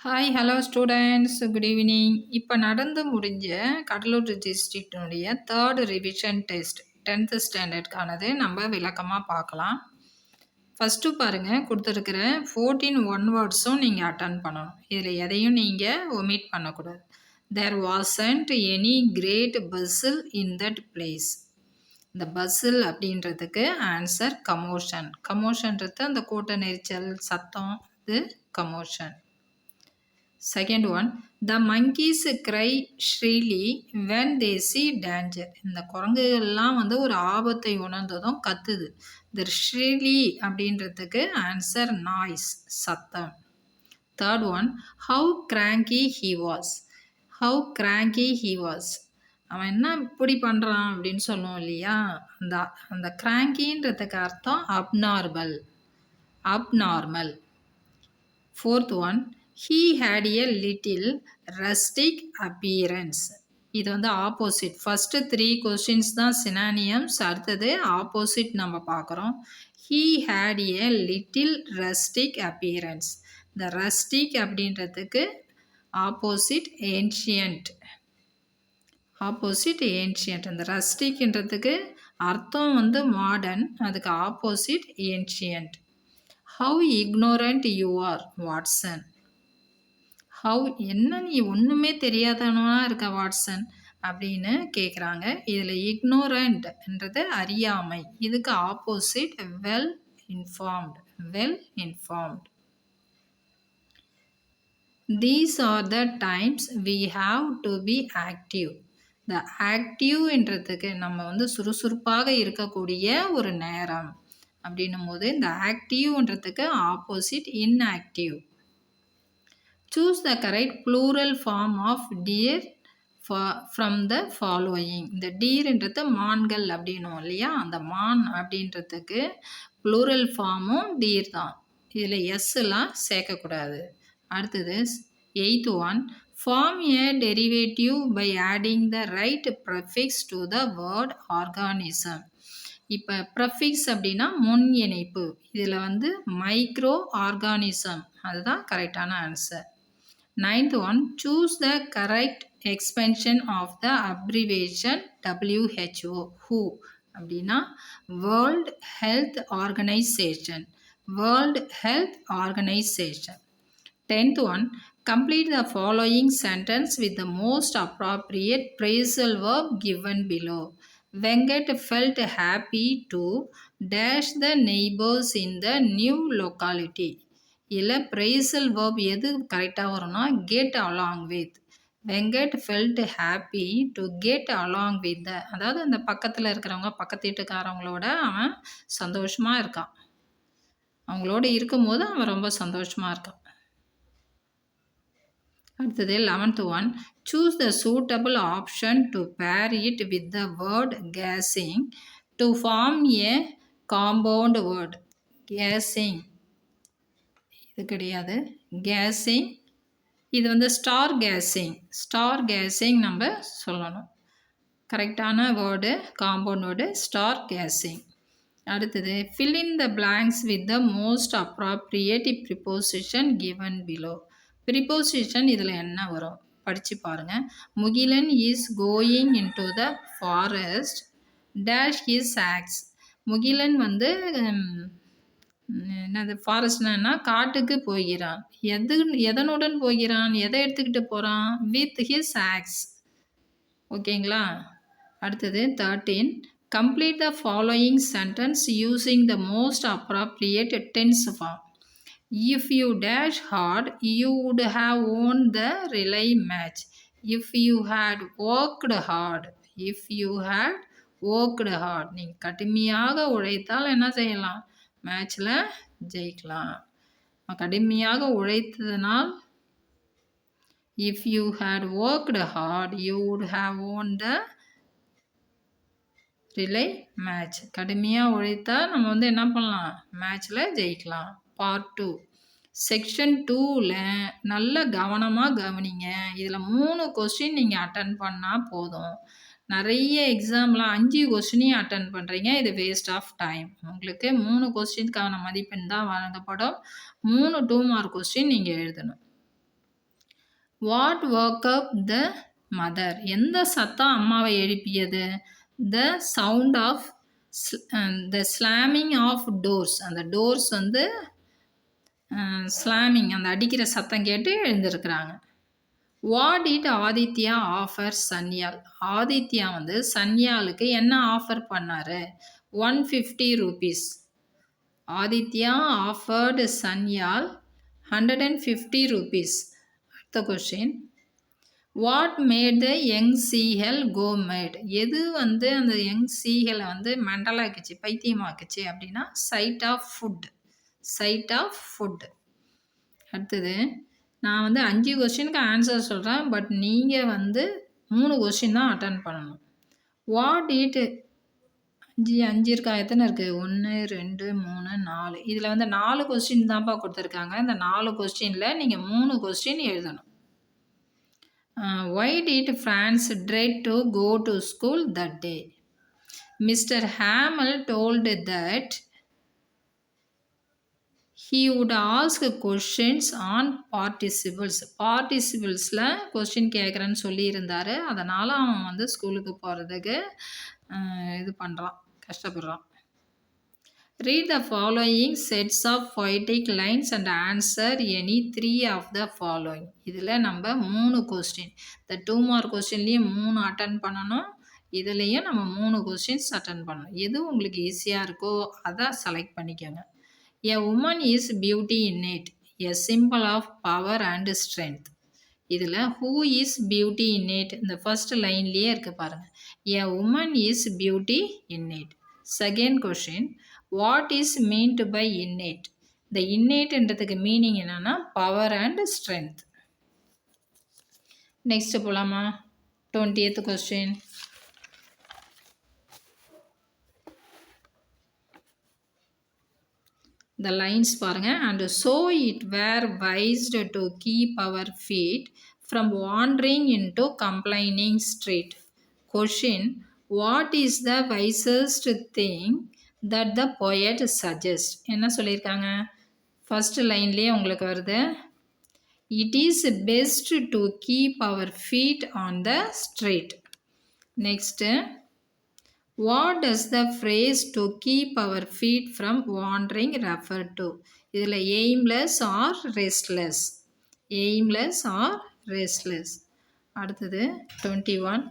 Hi, hello students. Good evening. இப்போ நடந்து முடிஞ்ச கடலூர் டிஸ்ட்ரிக்டினுடைய 3rd ரிவிஷன் டெஸ்ட் 10th ஸ்டாண்டர்டுக்கானது நம்ம விளக்கமாக பார்க்கலாம். ஃபஸ்ட்டு பாருங்கள், கொடுத்துருக்கிற 14 ஒன் வேர்ட்ஸும் நீங்கள் அட்டன் பண்ணணும். இதில் எதையும் நீங்கள் ஒமிட் பண்ணக்கூடாது. தேர் வாசன்ட் எனி கிரேட் பஸ்ஸில் இன் தட் பிளேஸ். இந்த பஸ்ஸில் அப்படின்றதுக்கு ஆன்சர் கமோஷன். கமோஷன்றது அந்த கூட்ட நெரிச்சல், சத்தம், இது commotion. Second one, the monkeys cry shrilly when they see danger. இந்த குரங்குகள்லாம் ஒரு ஆபத்தை உணர்ந்ததும் கத்துது. The shrilly அப்படின்றதுக்கு ஆன்சர் நாய்ஸ், சத்தம். Third one, how cranky he was. How cranky he was. அவன் என்ன இப்படி பண்ணுறான் அப்படின்னு சொல்லுவோம் இல்லையா, அந்த அந்த கிராங்கின்றதுக்கு அர்த்தம் abnormal, abnormal. Fourth one, he had a little rustic appearance. இது ஆப்போசிட். ஃபஸ்ட்டு 3 கொஸ்டின்ஸ் தான் சினானியம்ஸ், அடுத்தது ஆப்போசிட் நம்ம பார்க்குறோம். he had a little rustic appearance. இந்த rustic அப்படின்றதுக்கு ஆப்போசிட் ancient. Opposite ancient. இந்த ரஸ்டிக்ன்றதுக்கு அர்த்தம் மாடர்ன், அதுக்கு opposite ancient. How ignorant you are, Watson. How என்ன நீ ஒன்றுமே தெரியாதவனா இருக்க வாட்சன் அப்படின்னு கேட்குறாங்க. இதில் இக்னோரண்ட்ன்றது அறியாமை, இதுக்கு opposite well informed, well informed. These are the times we have to be active. இந்த ஆக்டிவ்ன்றதுக்கு நம்ம சுறுசுறுப்பாக இருக்கக்கூடிய ஒரு நேரம் அப்படின்னும் போது இந்த ஆக்டிவ்ன்றதுக்கு opposite inactive. Choose the correct plural form of deer from the following. இந்த டீர்ன்றது மான்கள் அப்படின்னும் இல்லையா, அந்த மான் அப்படின்றதுக்கு ப்ளூரல் ஃபார்மும் டீர் தான். இதில் எஸ்லாம் சேர்க்கக்கூடாது. அடுத்தது 8th one, form a derivative by adding the right prefix to the word organism. இப்போ ப்ரெஃபிக்ஸ் அப்படின்னா முன் இணைப்பு. இதில் மைக்ரோ ஆர்கானிசம், அதுதான் கரெக்டான answer. 9th one, choose the correct expansion of the abbreviation WHO. WHO அப்படின்னா world health organisation, world health organisation. 10th one, complete the following sentence with the most appropriate phrasal verb given below. Venkat felt happy to dash the neighbors in the new locality. இதில் phrasal verb எது கரெக்டாக வரும்னா get along with. Venkat felt happy to get along with the, அதாவது அந்த பக்கத்தில் இருக்கிறவங்க, பக்கத்து வீட்டுக்காரவங்களோட அவன் சந்தோஷமாக இருக்கான். அவங்களோட இருக்கும்போது அவன் ரொம்ப சந்தோஷமாக இருக்கான். அடுத்தது 11th one, choose the suitable option to pair it with the word gassing to form a compound word. Gassing இது கிடையாது, gassing இது ஸ்டார் கேஸிங். ஸ்டார் கேஸிங் நம்ம சொல்லணும். கரெக்டான word compound word star guessing. அடுத்தது fill in the blanks with the most appropriate preposition given below. Preposition இதில் என்ன வரும் படித்து பாருங்கள். Mugilan is going into the forest dash his axe. Mugilan என்னது ஃபாரஸ்ட்னா காட்டுக்கு போகிறான். எதனுடன் போகிறான், எதை எடுத்துக்கிட்டு போகிறான், வித் ஹிஸ் ஆக்ஸ். ஓகேங்களா. அடுத்தது 13, complete the following sentence using the most appropriate tense form. If you dash hard, you would have won the relay match. If you had worked hard. If you had worked hard. நீங்கள் கடுமையாக உழைத்தால் என்ன செய்யலாம், மேட்ச்சில் ஜெயிக்கலாம். கடுமையாக உழைத்ததனால் if you had worked hard, you would have won the relay match. கடுமையாக உழைத்தால் நம்ம என்ன பண்ணலாம், மேட்ச்சில் ஜெயிக்கலாம். பார்ட் 2 செக்ஷன் 2ல் நல்ல கவனமாக கவனிங்க. இதில் 3 கொஸ்டின் நீங்கள் அட்டன் பண்ணால் போதும். நிறைய எக்ஸாமில் 5 கொஸ்டினையும் அட்டன் பண்ணுறீங்க, இது வேஸ்ட் ஆஃப் டைம். உங்களுக்கு 3 கொஸ்டினுக்கான மதிப்பெண் தான் வழங்கப்படும். 3 2 மார்க் கொஸ்டின் நீங்கள் எழுதணும். What woke up the mother? எந்த சத்தம் அம்மாவை எழுப்பியது? The sound of the slamming of doors. அந்த டோர்ஸ் வந்து ஸ்லாமிங், அந்த அடிக்கிற சத்தம் கேட்டு எழுந்திருக்கிறாங்க. What did Aditya offer Sanyal? Aditya வந்து சன்யாலுக்கு என்ன ஆஃபர் பண்ணாரு? 150 rupees. Aditya offered Sanyal 150 rupees. அடுத்த question. What made the young seagull go mad? எது வந்து அந்த யங் சீஹலை வந்து மெண்டலாக்குச்சு, பைத்தியமாக்குச்சு அப்படின்னா sight of food. Sight of food. அடுத்தது, நான் வந்து 5 கொஸ்டினுக்கு ஆன்சர் சொல்கிறேன். பட் நீங்கள் வந்து 3 கொஸ்டின் தான் அட்டன் பண்ணணும். வாட் இட் 5 இருக்கா? எத்தனை இருக்குது? 1 2 3 4. இதில் வந்து 4 கொஸ்டின் தான்ப்பா கொடுத்துருக்காங்க. இந்த 4 கொஸ்டினில் நீங்கள் 3 கொஸ்டின் எழுதணும். Why did Franz dread to go to school that day? Mr. Hamill told that he would ask questions on participles. பார்ட்டிசிபிள்ஸில் கொஸ்டின் கேட்குறேன்னு சொல்லியிருந்தார். அதனால் அவன் வந்து ஸ்கூலுக்கு போகிறதுக்கு இது பண்ணுறான், கஷ்டப்படுறான். Read the following sets of poetic lines and answer any 3 of the following. இதில் நம்ம 3 கொஸ்டின், இந்த 2 மார்க் கொஸ்டின்லேயும் 3 அட்டன் பண்ணணும். இதுலேயும் நம்ம 3 கொஸ்டின்ஸ் அட்டன் பண்ணணும். எது உங்களுக்கு ஈஸியாக இருக்கோ அதை செலக்ட் பண்ணிக்கோங்க. A woman is beauty innate, a symbol of power and strength. இதில் who is beauty innate, இந்த ஃபர்ஸ்ட் லைன்லேயே இருக்கு பாருங்கள். A woman is beauty innate. Second question, what is meant by innate? இந்த இன்னேட்ன்றதுக்கு மீனிங் என்னன்னா பவர் அண்ட் ஸ்ட்ரென்த். நெக்ஸ்ட் போலாமா? 20th question. The lines பாருங்க. And so it were wise to keep our feet from wandering into complaining street. Question, what is the wisest thing that the poet suggests? என்ன சொல்லியிருக்காங்க? First லைன்லேயே உங்களுக்கு வருது. It is best to keep our feet on the street. Next, what does the phrase to keep our feet from wandering refer to? இதில் aimless or restless. aimless or restless. அடுத்தது 21.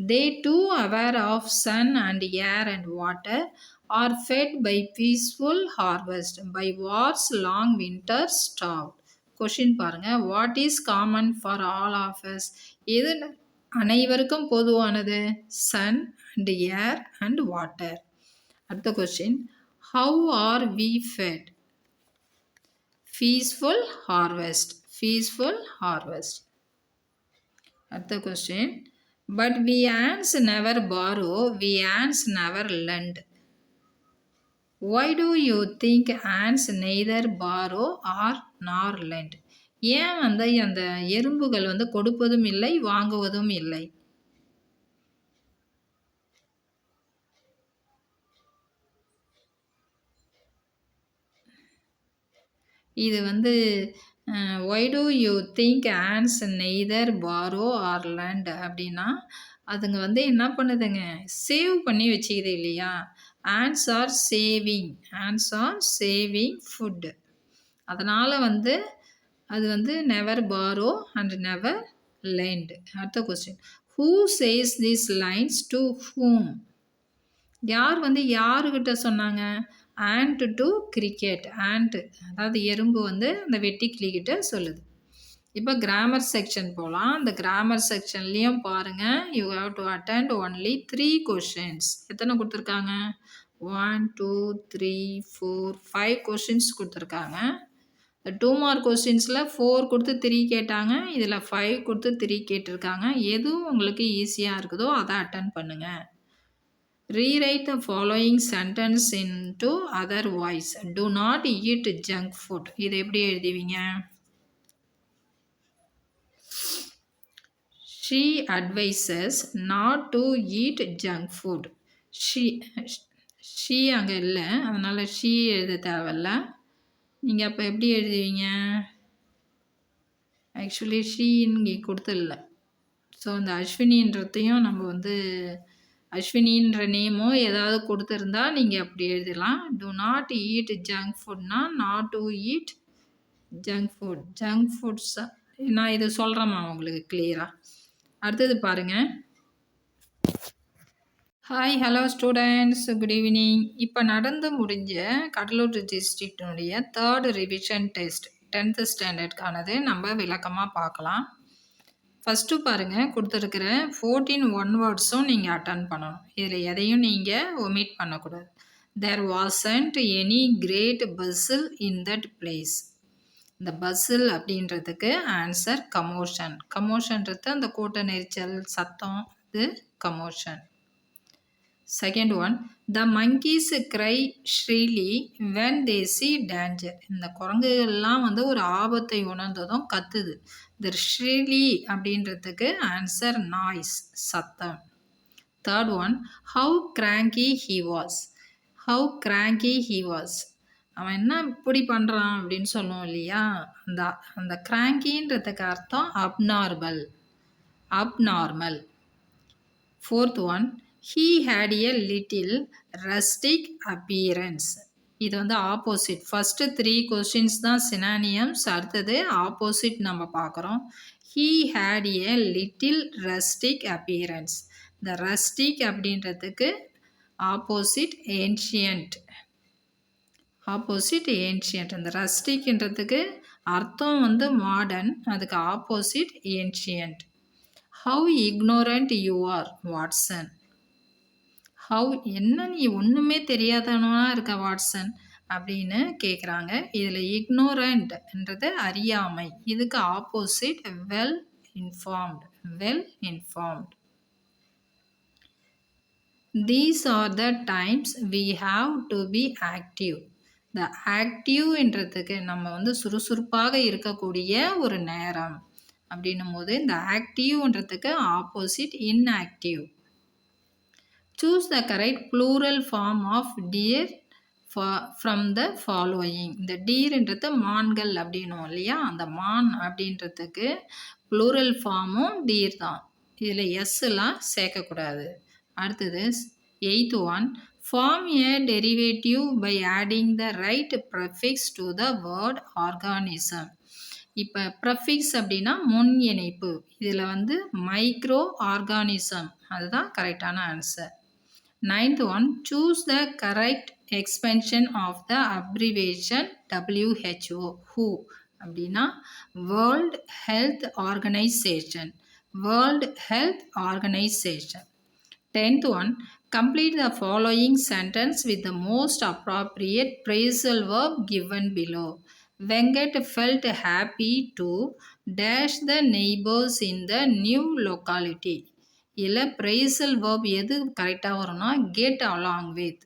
They too aware of sun and air and water are fed by peaceful harvest, by war's long winter starved. Question பாருங்க. What is common for all of us? எது அனைவருக்கும் பொதுவானது? Sun and air and water. அடுத்த question, how are we fed? Peaceful harvest. Peaceful harvest. அடுத்த question, but we ants never borrow, we ants never lend. Why do you think ants neither borrow or nor lend? ஏன் வந்து அந்த எறும்புகள் வந்து கொடுப்பதும் இல்லை வாங்குவதும் இல்லை? இது வந்து why do you think ants neither borrow or lend அப்படின்னா அதுங்க வந்து என்ன பண்ணுதுங்க, சேவ் பண்ணி வச்சுக்குது இல்லையா? ants are saving, ants are saving food. அதனால் வந்து அது வந்து never borrow and never lend. அடுத்த question, who says these lines to whom? யார் வந்து யாருக்கிட்ட சொன்னாங்க? ant to cricket. ant அதாவது எறும்பு வந்து அந்த வெட்டுக்கிளிக்கிட்ட சொல்லுது. இப்போ கிராமர் செக்ஷன் போகலாம். இந்த கிராமர் செக்ஷன்லேயும் பாருங்கள், you have to attend only 3 questions. எத்தனை கொடுத்துருக்காங்க? 1 2 3 4 5 கொஷின்ஸ் கொடுத்துருக்காங்க. இந்த 2 மார்க் கொஸ்டின்ஸில் 4 கொடுத்து 3 கேட்டாங்க. இதில் 5 கொடுத்து 3 கேட்டிருக்காங்க. எதுவும் உங்களுக்கு ஈஸியாக இருக்குதோ அதை அட்டன் பண்ணுங்கள். Rewrite the following sentence into other voice. Do not eat junk food. இது எப்படி எழுதுவீங்க? She advises not to eat junk food. she அங்கே இல்லை, அதனால் she எழுத தேவையில்ல. நீங்கள் அப்போ எப்படி எழுதுவீங்க? ஆக்சுவலி ஷீன்னு இங்கே கொடுத்துடல. ஸோ அந்த அஸ்வினின்றதையும் நம்ம வந்து அஸ்வினின்ற நேமோ ஏதாவது கொடுத்துருந்தா நீங்கள் அப்படி எழுதலாம். டு நாட் ஈட் ஜங்க் ஃபுட்னா not to eat junk food. Junk ஃபுட்ஸா நான் இது சொல்கிறேம்மா உங்களுக்கு கிளியராக. அடுத்தது பாருங்கள். Hi, hello students, good evening. இப்போ நடந்து முடிஞ்ச கடலூர் டிஸ்ட்ரிக்டினுடைய 3rd ரிவிஷன் டெஸ்ட் 10th ஸ்டாண்டர்டுக்கானது நம்ம விளக்கமாக பார்க்கலாம். ஃபஸ்ட்டு பாருங்கள், கொடுத்துருக்கிற 14 ஒன் வேர்ட்ஸும் நீங்கள் அட்டன் பண்ணணும். இதில் எதையும் நீங்கள் ஒமிட் பண்ணக்கூடாது. தேர் வாசன்ட் எனி கிரேட் பஸ்ஸில் இன் தட் பிளேஸ். இந்த பஸ்ஸில் அப்படின்றதுக்கு ஆன்சர் கமோஷன். கமோஷன்றது அந்த கூட்ட நெரிச்சல், சத்தம், இது commotion. Second one, the monkeys cry shrilly when they see danger. இந்த குரங்குகள்லாம் வந்து ஒரு ஆபத்தை உணர்ந்ததும் கத்துது. இந்த shrilly அப்படின்றதுக்கு ஆன்சர் நாய்ஸ், சத்தம். Third one, how cranky he was. How cranky he was. அவன் என்ன இப்படி பண்ணுறான் அப்படின்னு சொல்லுவோம் இல்லையா, அந்த அந்த கிராங்கின்றதுக்கு அர்த்தம் abnormal, abnormal. Fourth one, he had a little rustic appearance. இது வந்து ஆப்போசிட். ஃபஸ்ட்டு 3 கொஸ்டின்ஸ் தான் சினானியம்ஸ், அடுத்தது ஆப்போசிட் நம்ம பார்க்குறோம். he had a little rustic appearance. இந்த rustic அப்படின்றதுக்கு ஆப்போசிட் ஏன்ஷியன்ட், ஆப்போசிட் ஏன்ஷியன்ட். இந்த ரஸ்டிக்ன்றதுக்கு அர்த்தம் வந்து மாடர்ன், அதுக்கு opposite ancient. How ignorant you are Watson. How, என்ன நீ ஒன்றுமே தெரியாதவனா இருக்க வாட்சன் அப்படின்னு கேட்குறாங்க. இதில் இக்னோரண்ட்ன்றது அறியாமை, இதுக்கு opposite well informed, well informed. These are the times we have to be active. இந்த ஆக்டிவ்ன்றதுக்கு நம்ம வந்து சுறுசுறுப்பாக இருக்கக்கூடிய ஒரு நேரம் அப்படின்னும் போது இந்த ஆக்டிவ்ன்றதுக்கு opposite inactive. Choose the correct plural form of deer from the following. இந்த டீர்ன்றது மான்கள் அப்படின்னும் இல்லையா, அந்த மான் அப்படின்றதுக்கு ப்ளூரல் ஃபார்மும் டீர் தான். இதில் எஸ்லாம் சேர்க்கக்கூடாது. அடுத்தது 8th one, form a derivative by adding the right prefix to the word organism. இப்போ ப்ரெஃபிக்ஸ் அப்படின்னா முன் இணைப்பு, இதில் வந்து மைக்ரோ ஆர்கானிசம், அதுதான் கரெக்டான answer. 9th one, choose the correct expansion of the abbreviation WHO. ஹூ அப்படின்னா world health organisation, world health organisation. 10th one, complete the following sentence with the most appropriate phrasal verb given below. Venkat felt happy to dash the neighbors in the new locality. இல்லை phrasal verb எது கரெக்டாக வரும்னா get along with.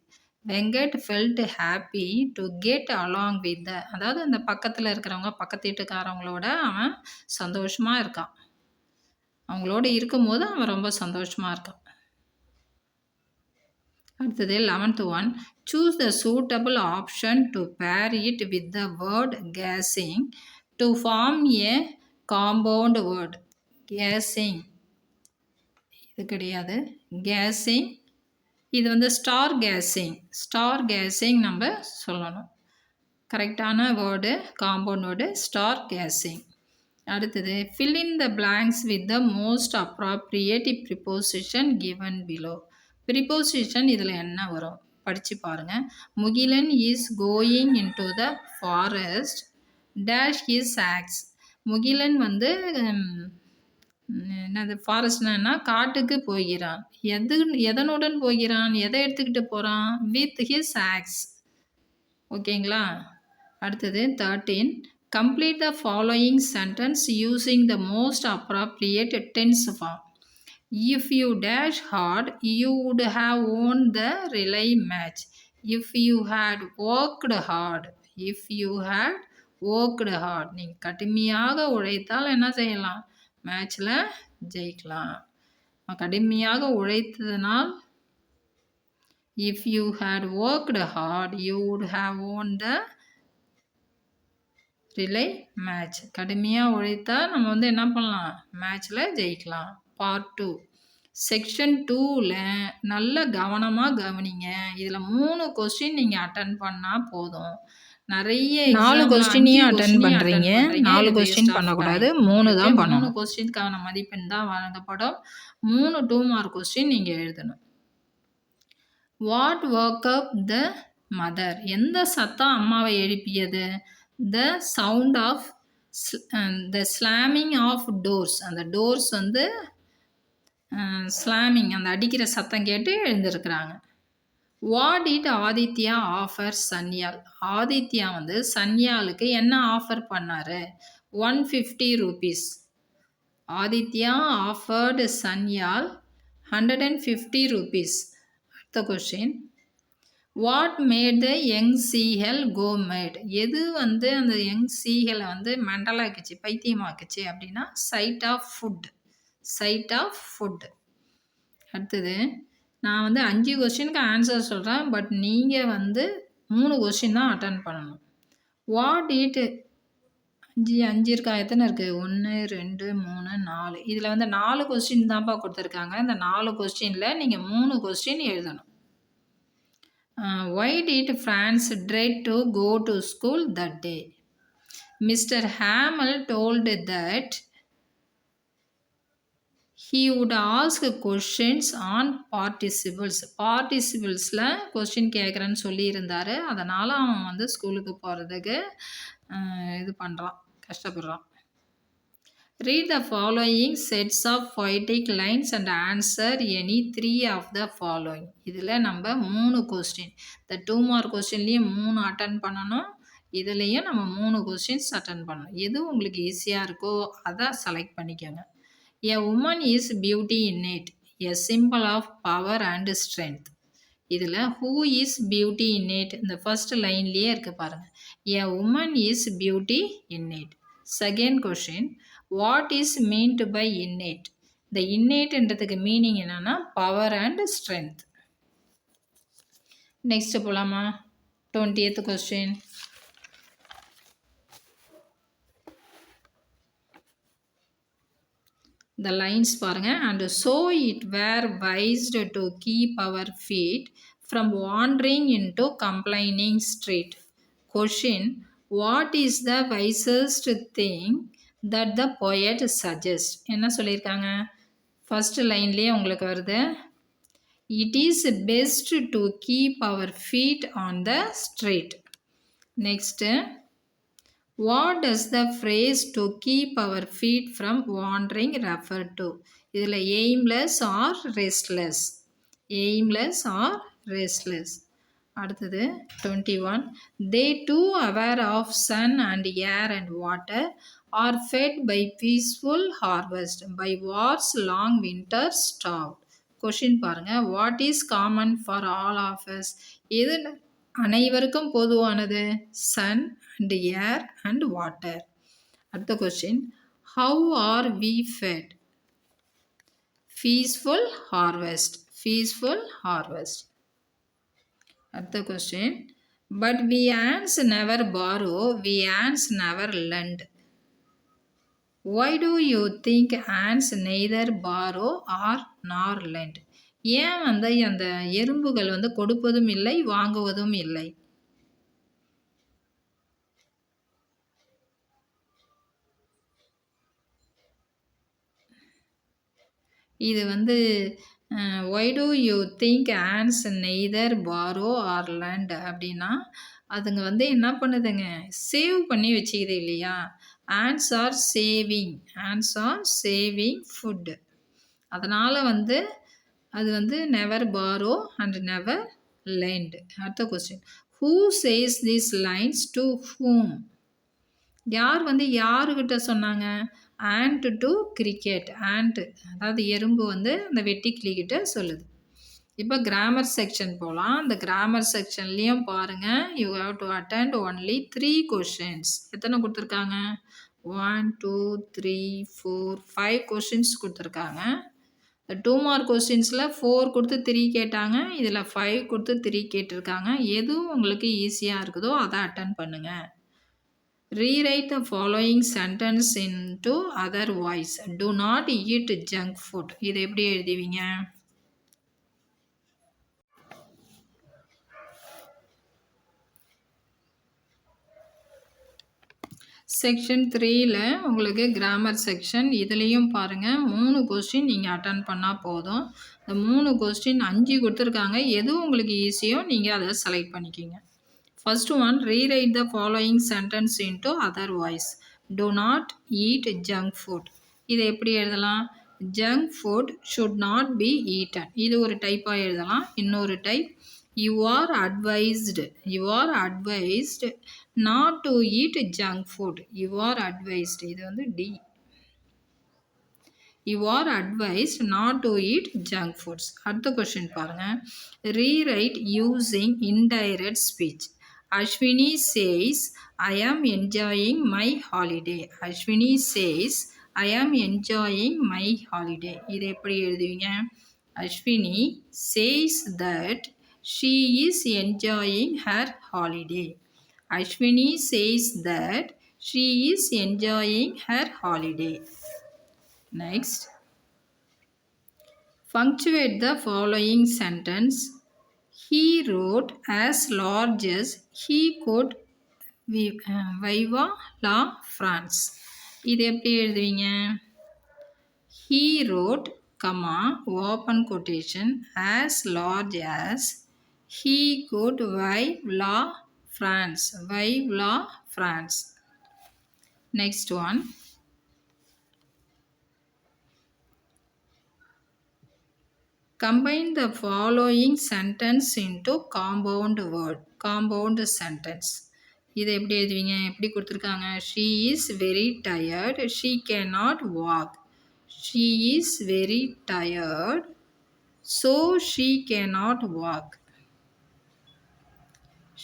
Venkat felt happy to get along with the, அதாவது அந்த பக்கத்தில் இருக்கிறவங்க, பக்கத்து வீட்டுக்காரவங்களோட அவன் சந்தோஷமாக இருக்கான், அவங்களோட இருக்கும்போது அவன் ரொம்ப சந்தோஷமாக இருக்கான். அடுத்தது 11th one, choose the suitable option to pair it with the word casing to form a compound word. Casing இது கிடையாது, கேஸிங் இது வந்து ஸ்டார் கேஸிங், ஸ்டார் கேஸிங் நம்ம சொல்லணும். கரெக்டான word compound word star guessing. அடுத்தது fill in the blanks with the most appropriate preposition given below. Preposition இதில் என்ன வரும் படித்து பாருங்கள். Mugilan is going into the forest dash his axe. Mugilan வந்து என்னது ஃபாரஸ்ட்னா காட்டுக்கு போகிறான். எதனுடன் போகிறான், எதை எடுத்துக்கிட்டு போகிறான், வித் ஹிஸ் ஆக்ஸ். ஓகேங்களா. அடுத்தது 13, complete the following sentence using the most appropriate tense form. If you dash hard, you would have won the relay match. If you had worked hard, if you had worked hard. நீங்கள் கடுமையாக உழைத்தால் என்ன செய்யலாம், மேட்ச்சில் ஜெயிக்கலாம். கடுமையாக உழைத்ததனால் if you had worked hard, you would have won the relay match. கடுமையாக உழைத்தா நம்ம வந்து என்ன பண்ணலாம், மேட்ச்சில் ஜெயிக்கலாம். பார்ட் 2 செக்ஷன் 2ல நல்ல கவனமாக கவனிங்க. இதில் 3 கொஸ்டின் நீங்கள் அட்டன் பண்ணால் போதும். நிறைய 4 கொஸ்டினையும் அட்டன் பண்ணுறீங்க. 4 கொஸ்டின் பண்ணக்கூடாது, 3 தான் பண்ணணும். 3 கொஸ்டினுக்கான மதிப்பெண் தான் வழங்கப்படும். 3 2 மார்க் கொஸ்டின் நீங்கள் எழுதணும். What woke up the mother? எந்த சத்தம் அம்மாவை எழுப்பியது? The sound of the slamming of doors. அந்த டோர்ஸ் வந்து ஸ்லாமிங், அந்த அடிக்கிற சத்தம் கேட்டு எழுந்திருக்கிறாங்க. What did Aditya offer Sanyal? Aditya வந்து சன்யாலுக்கு என்ன ஆஃபர் பண்ணாரு? 150 rupees. Aditya offered Sanyal 150 rupees. அடுத்த question, what made the young seagull go mad? எது வந்து அந்த யங் சீஹலை வந்து மெண்டலாக்குச்சு, பைத்தியமாக்குச்சு அப்படின்னா sight of food. Sight of food. அடுத்தது, நான் வந்து 5 கொஸ்டினுக்கு ஆன்சர் சொல்கிறேன், பட் நீங்கள் வந்து 3 கொஸ்டின் தான் அட்டன் பண்ணணும். வாட் இட் 5 இருக்கா, எத்தனை இருக்குது? 1 2 3 4. இதில் வந்து 4 கொஸ்டின் தான்ப்பா கொடுத்துருக்காங்க. இந்த 4 கொஸ்டினில் நீங்கள் 3 கொஸ்டின் எழுதணும். Why did Franz dread to go to school that day? Mr. Hamill told that he would ask questions on participles. பார்ட்டிசிபிள்ஸில் கொஸ்டின் கேட்குறேன்னு சொல்லியிருந்தார். அதனால் அவன் வந்து ஸ்கூலுக்கு போகிறதுக்கு இது பண்ணுறான், கஷ்டப்படுறான். Read the following sets of poetic lines and answer any 3 of the following. இதில் நம்ம 3 கொஸ்டின், இந்த 2 மார்க் கொஸ்டின்லேயும் 3 அட்டன் பண்ணணும், இதுலேயும் நம்ம 3 கொஸ்டின்ஸ் அட்டன் பண்ணணும். எது உங்களுக்கு ஈஸியாக இருக்கோ அதை செலக்ட் பண்ணிக்கோங்க. A woman is beauty innate, a symbol of power and strength. இதில் who is beauty innate இந்த ஃபர்ஸ்ட் லைன்லேயே இருக்கு பாருங்கள். A woman is beauty innate. Second question, what is meant by innate? இந்த இன்னேட்ன்றதுக்கு மீனிங் என்னன்னா பவர் அண்ட் ஸ்ட்ரென்த். நெக்ஸ்ட் போலாமா? 20th question. The lines பாருங்க. And so it were wise to keep our feet from wandering into complaining street. Question, what is the wisest thing that the poet suggests? என்ன சொல்லியிருக்காங்க? First லைன்லேயே உங்களுக்கு வருது. It is best to keep our feet on the street. Next, what does the phrase to keep our feet from wandering refer to? இதில் aimless or restless. aimless or restless. அடுத்தது 21. They too aware of sun and air and water are fed by peaceful harvest, by war's long winter starved. Question பாருங்க. What is common for all of us? எது அனைவருக்கும் பொதுவானது? Sun and air and water. அடுத்த question, how are we fed? Peaceful harvest. Peaceful harvest. அடுத்த question, but we ants never borrow, we ants never lend. Why do you think ants neither borrow or nor lend? ஏன் வந்து அந்த எறும்புகள் வந்து கொடுப்பதும் இல்லை வாங்குவதும் இல்லை? இது வந்து why do you think ants neither borrow or lend அப்படின்னா அதுங்க வந்து என்ன பண்ணுதுங்க, சேவ் பண்ணி வச்சுக்குது இல்லையா? ants are saving, ants are saving food. அதனால் வந்து அது வந்து never borrow and never lend. அடுத்த question, who says these lines to whom? யார் வந்து யாருக்கிட்ட சொன்னாங்க? ant to cricket. ant அதாவது எறும்பு வந்து அந்த வெட்டுக்கிளிக்கிட்ட சொல்லுது. இப்போ கிராமர் செக்ஷன் போகலாம். இந்த கிராமர் செக்ஷன்லேயும் பாருங்கள், you have to attend only 3 questions. எத்தனை கொடுத்துருக்காங்க? 1 2 3 4 5 கொஷின்ஸ் கொடுத்துருக்காங்க. இந்த 2 மார்க் கொஸ்டின்ஸில் 4 கொடுத்து 3 கேட்டாங்க, இதில் 5 கொடுத்து 3 கேட்டிருக்காங்க. எதுவும் உங்களுக்கு ஈஸியாக இருக்குதோ அதை அட்டன் பண்ணுங்கள். Rewrite the following sentence into other voice. Do not eat junk food. இது எப்படி எழுதுவீங்க? செக்ஷன் 3ல உங்களுக்கு கிராமர் செக்ஷன் இதுலேயும் பாருங்கள் 3 கொஸ்டின் நீங்கள் அட்டன் பண்ணால் போதும். இந்த 3 கொஸ்டின் 5 கொடுத்துருக்காங்க. எது உங்களுக்கு ஈஸியோ நீங்கள் அதை செலக்ட் பண்ணிக்கிங்க. First one, rewrite the following sentence into other voice. Do not eat junk food. இதை எப்படி எழுதலாம்? Junk food should not be eaten. இது ஒரு டைப்பாக எழுதலாம். இன்னொரு type, you are advised not to eat junk food. You are advised. இது வந்து D. You are advised not to eat junk foods. அடுத்த கொஸ்டின் பாருங்க. Rewrite using indirect speech. Ashwini says, I am enjoying my holiday. Ashwini says, I am enjoying my holiday. இதை எப்படி எழுதுவீங்க? Ashwini says that she is enjoying her holiday. Ashwini says that she is enjoying her holiday. Next, punctuate the following sentence. He wrote as large as he could Viva la France. இது எப்படி எழுதுவீங்க? He wrote, comma, open quotation, as large as he could Vive la France. Vive la France. Next one. Combine the following sentence into compound word. Compound sentence. இதை எப்படி எழுதுவீங்க? எப்படி கொடுத்துருக்காங்க? She is very tired. She cannot walk. She is very tired. So she cannot walk.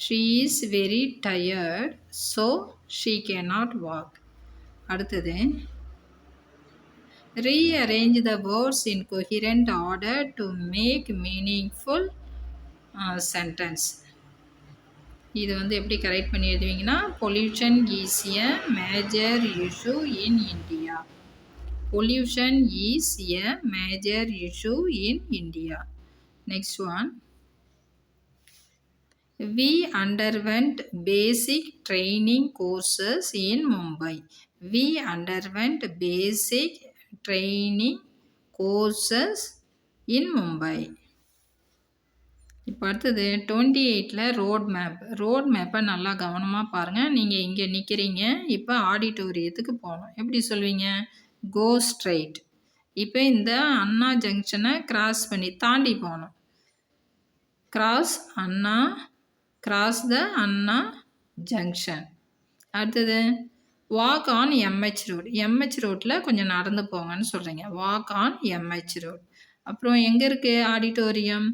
She is very tired. So she cannot walk. அடுத்தது, rearrange the words in coherent order to make meaningful sentence. இது வந்து எப்படி correct பண்ணி எழுதுவீங்கன்னா, pollution is a major issue in India. Pollution is a major issue in India. Next one. We underwent basic training courses in Mumbai. We underwent basic training courses in Mumbai. இப்போ அடுத்தது 28ல் road மேப்பை நல்லா கவனமாக பாருங்கள். நீங்கள் இங்கே நிற்கிறீங்க, இப்போ ஆடிட்டோரியத்துக்கு போகணும். எப்படி சொல்வீங்க? Go straight. இப்போ இந்த அண்ணா ஜங்ஷனை கிராஸ் பண்ணி தாண்டி போகணும். Cross the Anna junction. அடுத்தது, walk on MH road. MH ரோட்டில் கொஞ்சம் நடந்து போங்கன்னு சொல்கிறீங்க. Walk on MH road. அப்புறம் எங்கே இருக்குது auditorium?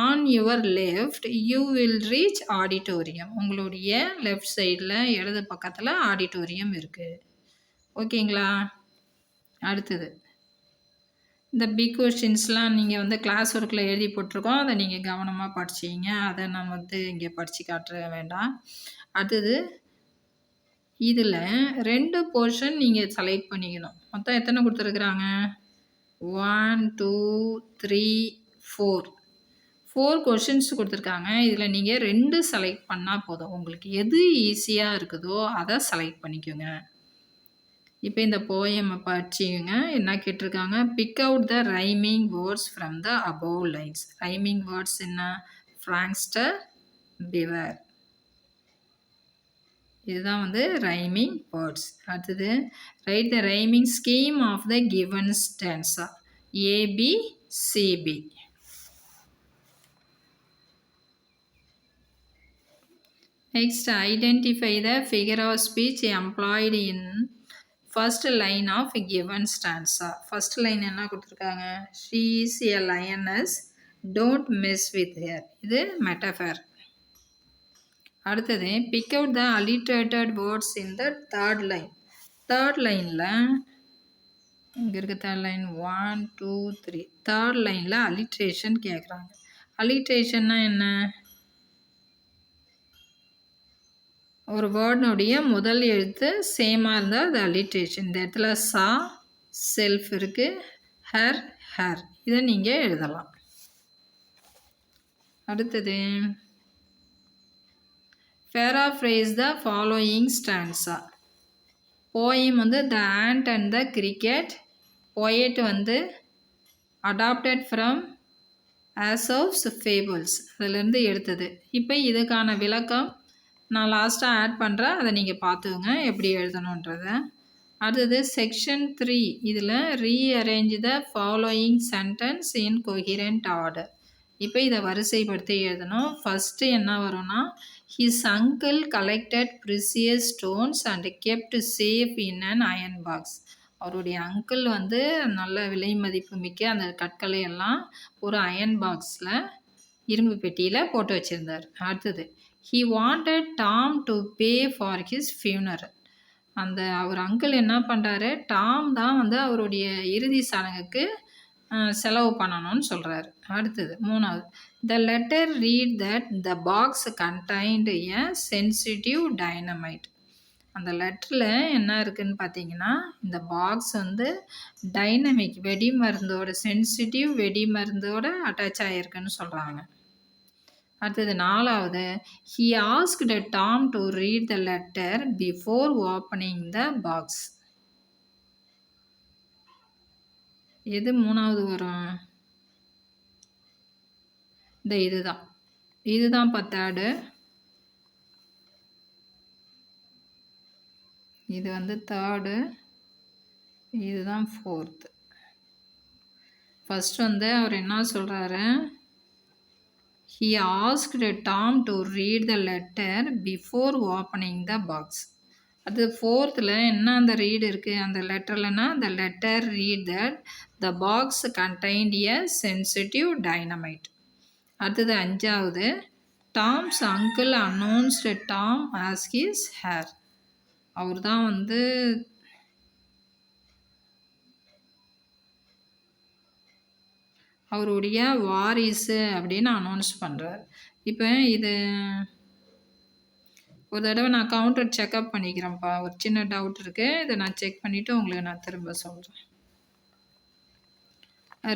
On your left you will reach auditorium. உங்களுடைய லெஃப்ட் சைடில் இடது பக்கத்தில் ஆடிட்டோரியம் இருக்குது. ஓகேங்களா? அடுத்தது, இந்த பிக் கொஸ்டின்ஸ்லாம் நீங்கள் வந்து கிளாஸ் ஒர்க்கில் எழுதி போட்டிருக்கோம். அதை நீங்கள் கவனமாக படிச்சிங்க. அதை நான் வந்து இங்கே படித்து காட்ட வேண்டாம். அடுத்தது, இதில் 2 போர்ஷன் நீங்கள் செலக்ட் பண்ணிக்கணும். மொத்தம் எத்தனை கொடுத்துருக்குறாங்க? 1 2 3 4 கொஷின்ஸ் கொடுத்துருக்காங்க. இதில் நீங்கள் 2 செலக்ட் பண்ணால் போதும். உங்களுக்கு எது ஈஸியாக இருக்குதோ அதை செலக்ட் பண்ணிக்கோங்க. இப்போ இந்த போயமை படிச்சிங்க. என்ன கேட்டிருக்காங்க? Pick out the rhyming words from the above lines. Rhyming words என்ன? ஃப்ராங்ஸ்டர், பிவர். இதுதான் வந்து ரைமிங் வேர்ட்ஸ். அடுத்தது, write the rhyming scheme of the given stanza. ABCB. Next, identify the figure of speech employed in first line of given stanza. First line என்ன கொடுத்துருக்காங்க? She is a lioness. Don't mess with her. இது metaphor. அடுத்தது, pick out the alliterated words in the third line. Third lineல இங்கே இருக்க third line 1 2 3. Third லைனில் alliteration கேட்குறாங்க. அலிட்ரேஷன்னா என்ன? ஒரு வேர்டினுடைய முதல் எழுத்து சேமாக இருந்தால் அது அலிட்ரேஷன். இந்த இடத்துல சா செல்ஃப் இருக்குது, ஹர் ஹர், இதை நீங்கள் எழுதலாம். அடுத்தது paraphrase the following stanza. Poem வந்து த ant and the cricket. Poet வந்து adapted from Aesop's fables, அதிலிருந்து எடுத்தது. இப்போ இதுக்கான விளக்கம் நான் லாஸ்ட்டாக ஆட் பண்ணுறேன், அதை நீங்கள் பார்த்துக்கோங்க எப்படி எழுதணுன்றத. அடுத்தது செக்ஷன் 3, இதில் rearrange the following sentence in coherent order. இப்போ இதை வரிசைப்படுத்தி எழுதணும். ஃபஸ்ட்டு என்ன வரும்னா, his uncle collected precious stones and kept safe in an iron box. அவருடைய அங்கிள் வந்து நல்ல விலை மதிப்பு மிக்க அந்த கற்களை எல்லாம் ஒரு அயன் பாக்ஸில், இரும்பு பெட்டியில் போட்டு வச்சுருந்தார். அடுத்தது he wanted Tom to pay for his funeral. அந்த அவர் அங்கிள் என்ன பண்ணுறாரு, டாம் தான் வந்து அவருடைய இறுதி சடங்குக்கு செலவு பண்ணணும்னு சொல்கிறாரு. அடுத்தது 3வது, த letter read that the box contained a sensitive dynamite. அந்த லெட்டரில் என்ன இருக்குதுன்னு பார்த்தீங்கன்னா, இந்த பாக்ஸ் வந்து டைனமிக் வெடி மருந்தோட, சென்சிட்டிவ் வெடி மருந்தோட அட்டாச் ஆகிருக்குன்னு சொல்கிறாங்க. அடுத்தது 4வது, he asked Tom to read the letter before opening the box. எது 3வது வரும்? இந்த இதுதான் 3rd. இது வந்து 3rd, இதுதான் 4th. ஃபஸ்ட் வந்து அவர் என்ன சொல்கிறாரு, he asked Tom to read the letter before opening the box. அது 4th என்ன அந்த ரீடு இருக்குது அந்த லெட்டர்லனா, the letter read that the box contained a sensitive dynamite. அடுத்தது 5வது, Tom's uncle announced Tom as his heir. அவர் தான் வந்து அவருடைய வாரிசு அப்படின்னு அனௌன்ஸ் பண்ணுறார். இப்போ இது ஒரு தடவை நான் கவுண்டர் செக்அப் பண்ணிக்கிறேன்ப்பா, ஒரு சின்ன டவுட் இருக்குது, இதை நான் செக் பண்ணிவிட்டு உங்களுக்கு நான் திரும்ப சொல்கிறேன்.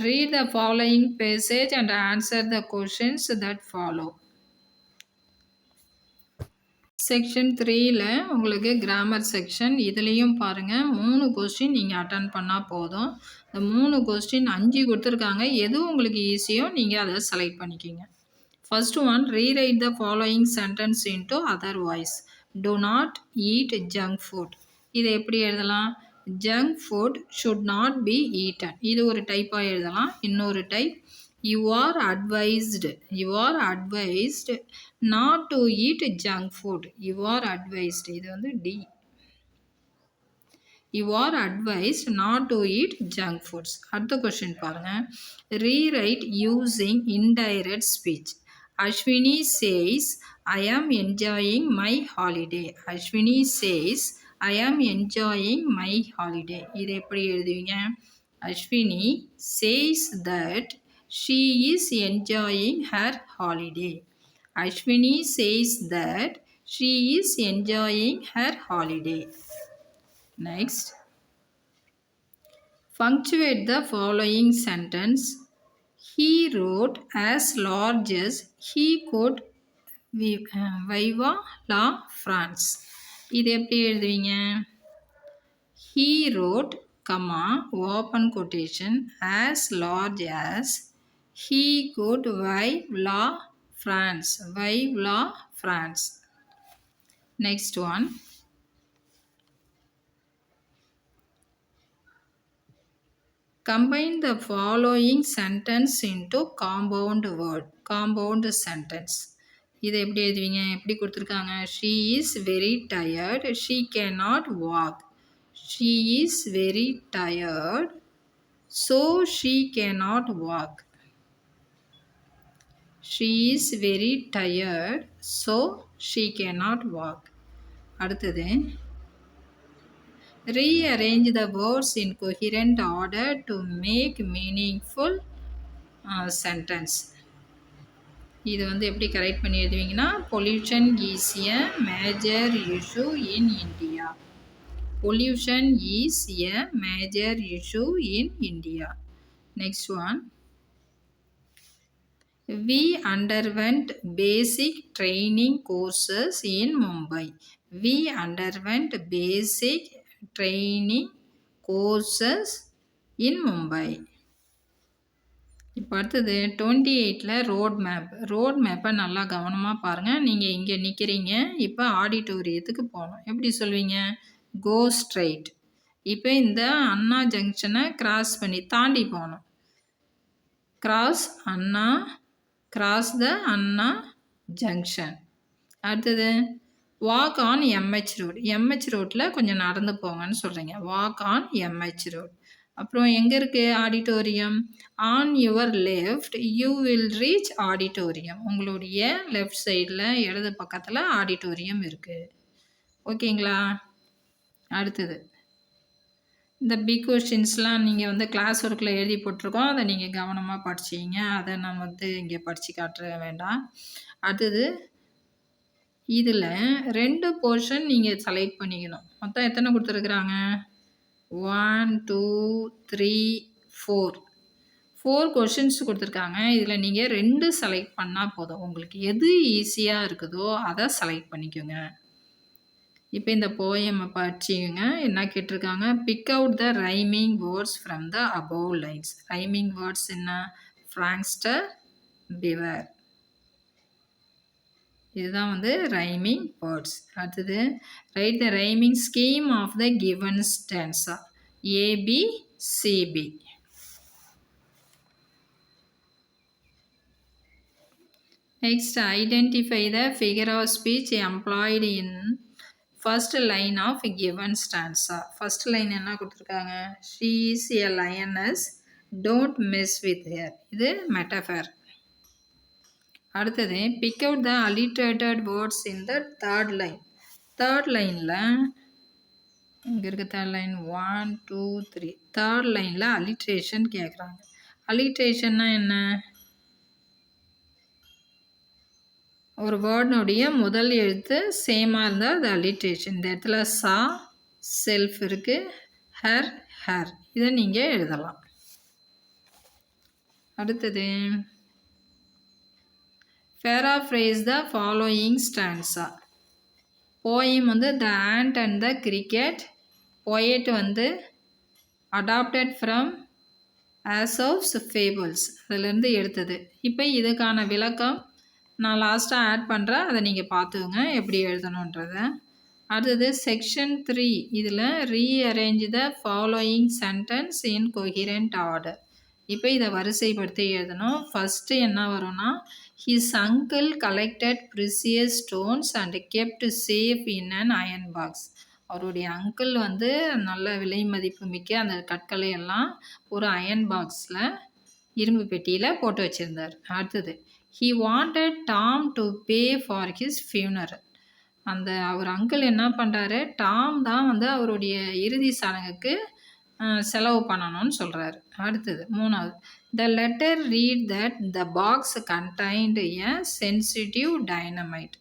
Read the following passage and answer the questions that follow. Section 3ல் உங்களுக்கு கிராமர் செக்ஷன். இதுலேயும் பாருங்கள் 3 கொஸ்டின் நீங்கள் அட்டன் பண்ணால் போதும். இந்த 3 கொஸ்டின் 5 கொடுத்துருக்காங்க. எது உங்களுக்கு ஈஸியோ நீங்கள் அதை செலக்ட் பண்ணிக்கிங்க. First one, rewrite the following sentence into other voice. To not eat junk food. இதை எப்படி எழுதலாம்? Junk food should not be eaten. இது ஒரு டைப்பாக எழுதலாம். இன்னொரு type, you are advised not to eat junk food. You are advised, இது வந்து D. You are advised not to eat junk foods. அடுத்த கொஸ்டின் பாருங்க, rewrite using indirect speech. Ashwini says I am enjoying my holiday. Ashwini says I am enjoying my holiday. இது எப்படி எழுதுவீங்க? Ashwini says that she is enjoying her holiday. Ashwini says that she is enjoying her holiday. Next, punctuate the following sentence. He wrote as large as he could Viva la France. இது எப்படி எழுதுவீங்க? He wrote, comma, open quotation, as large as he could Vive la France. Vive la France. Next one, combine the following sentence into compound word. Compound sentence. இதை எப்படி எழுதுவீங்க? எப்படி கொடுத்துருக்காங்க? She is very tired. She cannot walk. She is very tired, so she cannot walk. She is very tired, so she cannot walk. அடுத்தது, rearrange the words in coherent order to make meaningful sentence. இது வந்து எப்படி correct பண்ணி எழுதுவீங்கன்னா, pollution is a major issue in India. Pollution is a major issue in India. Next one. We underwent basic training courses in Mumbai. We underwent basic training courses in Mumbai. இப்போ அடுத்தது 28ல் road மேப்பை நல்லா கவனமாக பாருங்கள். நீங்கள் இங்கே நிற்கிறீங்க, இப்போ ஆடிட்டோரியத்துக்கு போகணும். எப்படி சொல்வீங்க? Go straight. இப்போ இந்த அண்ணா ஜங்ஷனை கிராஸ் பண்ணி தாண்டி போகணும். Cross the Anna junction. அடுத்தது walk on MH road. MH ரோட்டில் கொஞ்சம் நடந்து போங்கன்னு சொல்கிறீங்க. Walk on MH road. அப்புறம் எங்கே இருக்குது auditorium? On your left you will reach auditorium. உங்களுடைய லெஃப்ட் சைடில் இடது பக்கத்தில் ஆடிட்டோரியம் இருக்குது. ஓகேங்களா? அடுத்தது இந்த பிக் கொஷின்ஸ்லாம் நீங்கள் வந்து கிளாஸ் ஒர்க்கில் எழுதி போட்டிருக்கோம். அதை நீங்கள் கவனமாக படிச்சிங்க. அதை நான் வந்து இங்கே படித்து காட்ட வேண்டாம். அடுத்தது இதில் 2 போர்ஷன் நீங்கள் செலக்ட் பண்ணிக்கணும். மொத்தம் எத்தனை கொடுத்துருக்குறாங்க? 1 2 3 4 கொஷின்ஸ் கொடுத்துருக்காங்க. இதில் நீங்கள் 2 செலக்ட் பண்ணால் போதும். உங்களுக்கு எது ஈஸியாக இருக்குதோ அதை செலக்ட் பண்ணிக்கோங்க. இப்போ இந்த போயம் படிச்சிங்க. என்ன கேட்டிருக்காங்க? Pick out the rhyming words from the above lines. Rhyming words என்ன? ஃப்ராங்ஸ்டர், பிவர். இதுதான் வந்து ரைமிங் வேர்ட்ஸ். அடுத்தது write the rhyming scheme of the given stanza. A B C B. Next, identify the figure of speech employed in first line of given stanza. First line என்ன கொடுத்துருக்காங்க? She is a lioness, don't mess with her. இது metaphor. அடுத்தது pick out the alliterated words in the third line. Third lineல இங்கே இருக்க third line 1 2 3. Third lineல alliteration கேட்குறாங்க. alliterationனா என்ன? ஒரு வேர்டுனுடைய முதல் எழுத்து சேமாக இருந்தால் அது alliteration. இந்த இடத்துல சா, செல்ஃப் இருக்குது, ஹர், ஹர். இதை நீங்கள் எழுதலாம். அடுத்தது paraphrase the following stanza. poem வந்து the ant and the cricket. poet வந்து adapted from Aesop's fables. அதிலிருந்து எடுத்தது. இப்போ இதுக்கான விளக்கம் நான் லாஸ்ட்டாக ஆட் பண்ணுறேன். அதை நீங்கள் பார்த்துக்கோங்க எப்படி எழுதணுன்றத. அடுத்தது செக்ஷன் 3. இதில் rearrange the following sentence in coherent order. இப்போ இதை வரிசைப்படுத்தி எழுதணும். ஃபஸ்ட்டு என்ன வரும்னா, his uncle collected precious stones and kept safe in an iron box. அவருடைய அங்கிள் வந்து நல்ல விலை மதிப்பு மிக்க அந்த கற்களை எல்லாம் ஒரு அயன் பாக்ஸில், இரும்பு பெட்டியில் போட்டு வச்சுருந்தார். அடுத்தது he wanted Tom to pay for his funeral. அந்த அவர் அங்கிள் என்ன பண்ணுறாரு? டாம் தான் வந்து அவருடைய இறுதி சடங்குக்கு செலவு பண்ணணும்னு சொல்கிறாரு. அடுத்தது 3வது the letter read that the box contained a sensitive dynamite.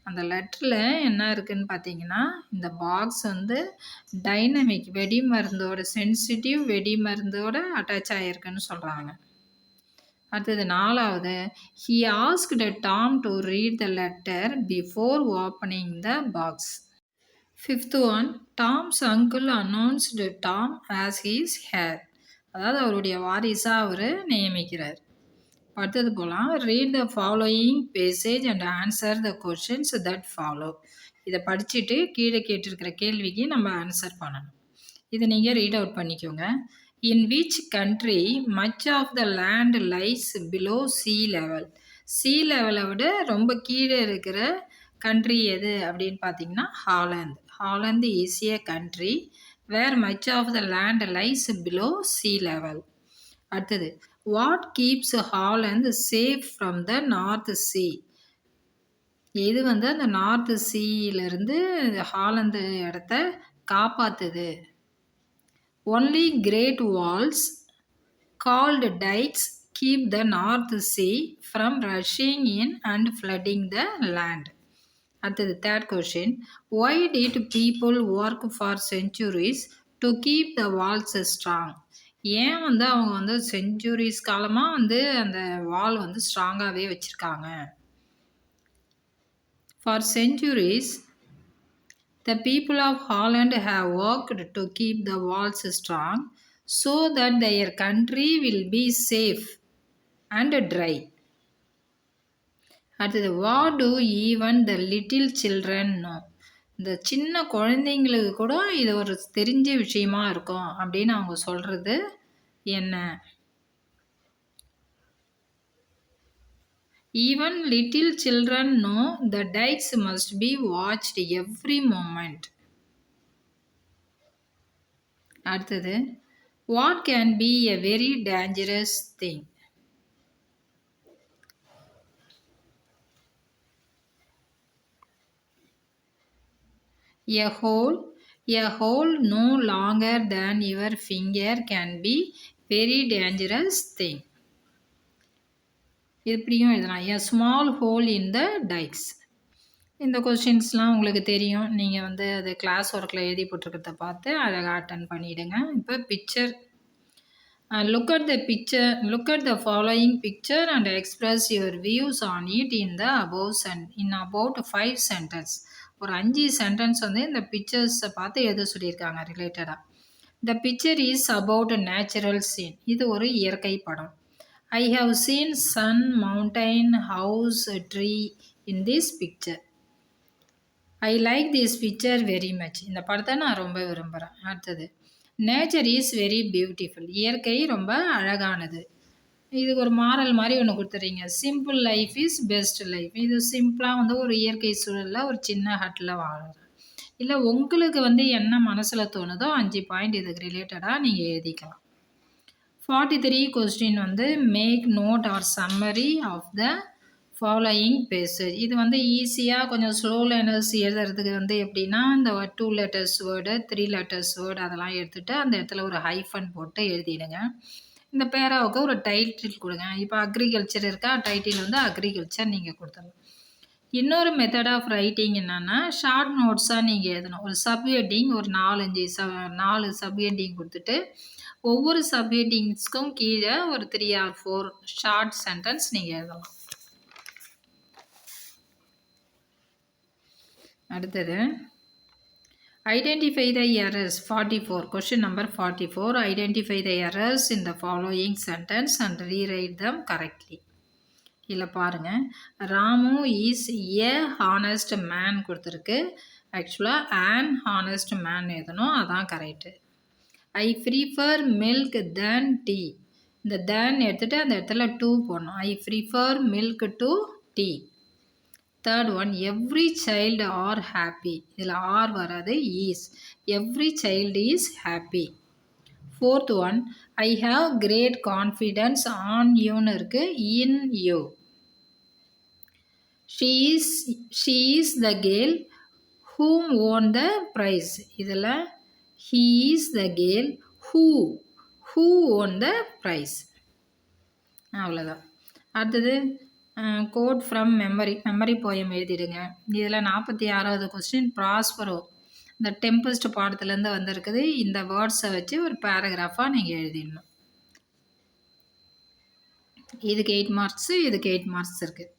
அந்த லெட்டரில் என்ன இருக்குதுன்னு பார்த்தீங்கன்னா, இந்த பாக்ஸ் வந்து டைனமிக் வெடிமருந்தோட, சென்சிட்டிவ் வெடிமருந்தோட அட்டாச் ஆகிருக்குன்னு சொல்கிறாங்க. அடுத்தது 4வது he asked Tom to read the letter before opening the box. 5th one, Tom's uncle announced Tom as his heir. அதாவது அவருடைய வாரிசாக அவர் நியமிக்கிறார். அடுத்தது போகலாம். read the following passage and answer the questions that follow. இதை படிச்சுட்டு கீழே கேட்டிருக்கிற கேள்விக்கு நம்ம ஆன்சர் பண்ணணும். இதை நீங்கள் ரீட் அவுட் பண்ணிக்கோங்க. In which country much of the land lies below sea level? sea level விட ரொம்ப கீழே இருக்கிற கண்ட்ரி எது அப்படின்னு பார்த்தீங்கன்னா Holland. Holland is a country where much of the land lies below sea level. அடுத்தது what keeps Holland safe from the North Sea? இது வந்து அந்த நார்த் சீயிலிருந்து ஹாலந்து இடத்த காப்பாற்றுது. Only great walls called dikes keep the North Sea from rushing in and flooding the land. அடுத்தது third question, why did people work for centuries to keep the walls strong? ஏன் வந்து அவங்க வந்து centuries காலமாக வந்து அந்த வால் வந்து ஸ்ட்ராங்காகவே வச்சுருக்காங்க. For centuries, the people of Holland have worked to keep the walls strong so that their country will be safe and dry. அடுத்தது, what do even the little children know? இந்த சின்ன குழந்தைங்களுக்கு கூட இது ஒரு தெரிஞ்ச விஷயமா இருக்கும் அப்படின்னு அவங்க சொல்கிறது என்ன? Even little children know the dikes must be watched every moment. அடுத்தது, what can be a very dangerous thing? A hole no longer than your finger can be very dangerous thing. இப்படியும் எழுதலாம், a small hole in the dikes. இந்த கொஸ்டின்ஸ்லாம் உங்களுக்கு தெரியும். நீங்கள் வந்து அது கிளாஸ் ஒர்க்கில் எழுதி போட்டிருக்கிறத பார்த்து அழகாக அட்டன் பண்ணிவிடுங்க. இப்போ picture, look at the following picture and express your views on it in about 5 sentences. ஒரு 5 சென்டென்ஸ் வந்து இந்த பிக்சர்ஸை பார்த்து எழுத சொல்லியிருக்காங்க ரிலேட்டடாக. The picture is about a natural scene. இது ஒரு இயற்கை படம். I have seen sun, mountain, house, tree in this picture. I like this picture very much. இந்த படத்தை நான் ரொம்ப விரும்புகிறேன். அடுத்தது, nature is very beautiful. இயற்கை ரொம்ப அழகானது. இது ஒரு மாரல் மாதிரி ஒன்று கொடுத்துறீங்க. Simple life is best life. இது சிம்பிளாக வந்து ஒரு இயற்கை சூழலில் ஒரு சின்ன ஹட்டில் வாழறேன். இல்லை உங்களுக்கு வந்து என்ன மனசில் தோணுதோ 5 பாயிண்ட் இதுக்கு ரிலேட்டடாக நீங்கள் எழுதிக்கலாம். 43 கொஸ்டின் வந்து make note or summary of the following passage. இது வந்து ஈஸியாக கொஞ்சம் ஸ்லோ லேர்னர்ஸ் எழுதுறதுக்கு வந்து எப்படின்னா, இந்த 2 letters வேர்டு 3 letters வேர்டு அதெல்லாம் எடுத்துகிட்டு அந்த இடத்துல ஒரு ஹைஃபன் போட்டு எழுதிடுங்க. இந்த பேராவுக்கு ஒரு டைட்டில் கொடுங்க. இப்போ அக்ரிகல்ச்சர் இருக்கா, டைட்டில் வந்து அக்ரிகல்ச்சர் நீங்கள் கொடுத்துடலாம். இன்னொரு மெத்தட் ஆஃப் ரைட்டிங் என்னென்னா, ஷார்ட் நோட்ஸாக நீங்கள் எழுதணும். ஒரு சப்ஹெட்டிங் ஒரு 4 சப்ஹெட்டிங் கொடுத்துட்டு ஒவ்வொரு சப்ஹெட்டிங்ஸ்க்கும் கீழே ஒரு 3 or 4 ஷார்ட் சென்டென்ஸ் நீங்கள் எழுதலாம். அடுத்தது, identify the errors. 44 question number 44, identify the errors in the following sentence and rewrite them correctly. இதில் பாருங்கள், Ramu is a honest man கொடுத்துருக்கு. ஆக்சுவலாக ஆன் ஹானஸ்ட் மேன் எழுதணும், அதான் correct. I prefer milk than tea. இந்த தென் எடுத்துகிட்டு அந்த இடத்துல 2 போடணும். I prefer milk to tea. Third one, every child are happy. இதில் ஆர் வராது, is. Every child is happy. Fourth one, I have great confidence on யூன்னு இருக்குது, in you. She is the girl whom won the prize. இதில் he is the girl who won the prize. அவ்வளோதான். அடுத்தது, code from memory poem எழுதிடுங்க. இதில் 46வது question, Prospero. இந்த tempest பாடத்துலேருந்து வந்திருக்குது. இந்த வேர்ட்ஸை வச்சு ஒரு பேராகிராஃபாக நீங்கள் எழுதிடணும். இதுக்கு 8 மார்க்ஸு, இதுக்கு 8 மார்க்ஸ் இருக்குது.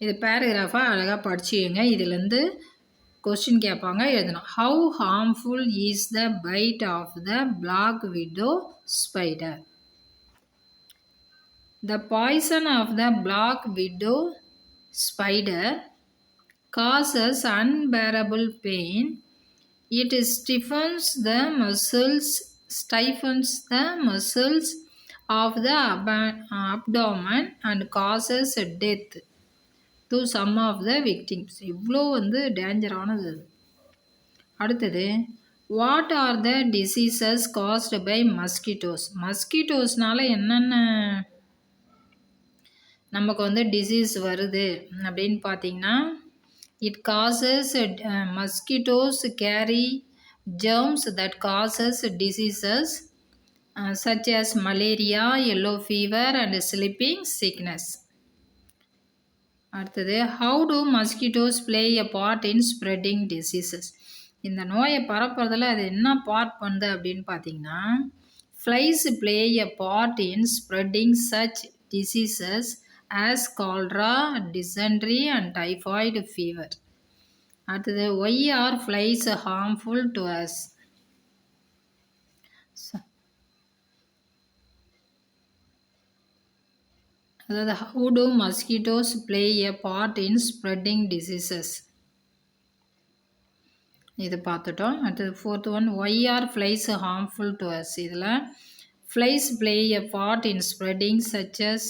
இது பேராகிராஃபாக அழகாக படிச்சுங்க. இதுலேருந்து கொஸ்டின் கேட்பாங்க, எழுதணும். How harmful is the bite of the black widow spider. The poison of the black widow spider causes unbearable pain. It stiffens the muscles of the abdomen and causes death to some of the victims. இவ்வளோ வந்து டேஞ்சரானது அது. அடுத்தது, what are the diseases caused by mosquitoes. மஸ்கிட்டோஸ்னால என்னென்ன நமக்கு வந்து disease வருது அப்படின்னு பார்த்தீங்கன்னா, it causes mosquitoes carry germs that causes diseases such as malaria, yellow fever and sleeping sickness. அடுத்தது how do mosquitoes play a part in spreading diseases? இந்த நோயை பரப்புறதுல அது என்ன பார்ட் பண்ணுது அப்படின்னு பார்த்தீங்கன்னா flies play a part in spreading such diseases as cholera, dysentery and typhoid fever. அடுத்தது why are flies harmful to us? அதாவது how do mosquitoes play a part in spreading diseases? இது பார்த்துட்டோம். அடுத்தது fourth one why are flies harmful to us? இதில் flies play a part in spreading such as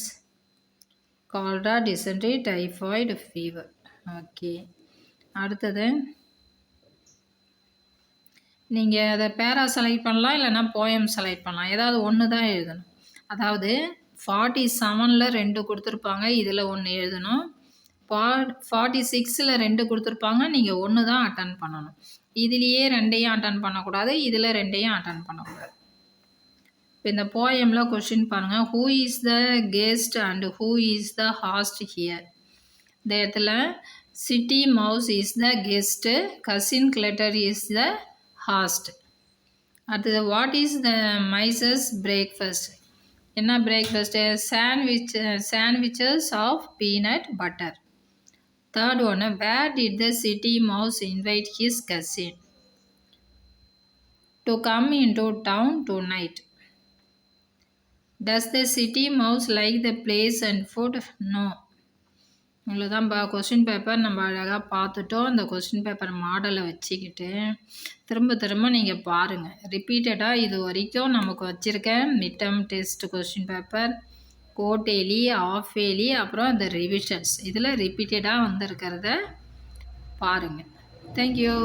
cholera, dysentery, typhoid fever. Okay, அடுத்தது நீங்கள் அதை பேரா select பண்ணலாம், இல்லைனா போயம் செலக்ட் பண்ணலாம். ஏதாவது ஒன்று தான் எழுதணும். அதாவது 47ல் 2 கொடுத்துருப்பாங்க, இதில் 1 எழுதணும். 46ல் 2 கொடுத்துருப்பாங்க, நீங்கள் 1 தான் அட்டன் பண்ணணும். இதுலேயே 2ஐயும் அட்டன் பண்ணக்கூடாது, இதில் 2ஐயும் அட்டன் பண்ணக்கூடாது. இப்போ இந்த போயமில் கொஷின் பாருங்கள். Who is the guest and who is the host here? இந்த இடத்துல city mouse is the guest, cousin clutter is the host. அடுத்தது what is the mice's breakfast? என்ன breakfast? Sandwiches of peanut butter. Third ஒன்று where did the city mouse invite his cousin to come into town tonight? Does the city mouse like the place and food? No. இவ்வளோதான் question paper நம்ம அழகாக பார்த்துட்டோம். இந்த question paper மாடலை வச்சுக்கிட்டு திரும்ப திரும்ப நீங்கள் பாருங்கள். ரிப்பீட்டடாக இது வரைக்கும் நமக்கு வச்சுருக்க mid term test question paper, quarterly, half yearly, அப்புறம் இந்த ரிவிஷன்ஸ், இதில் ரிப்பீட்டடாக வந்திருக்கிறத பாருங்கள். தேங்க்யூ.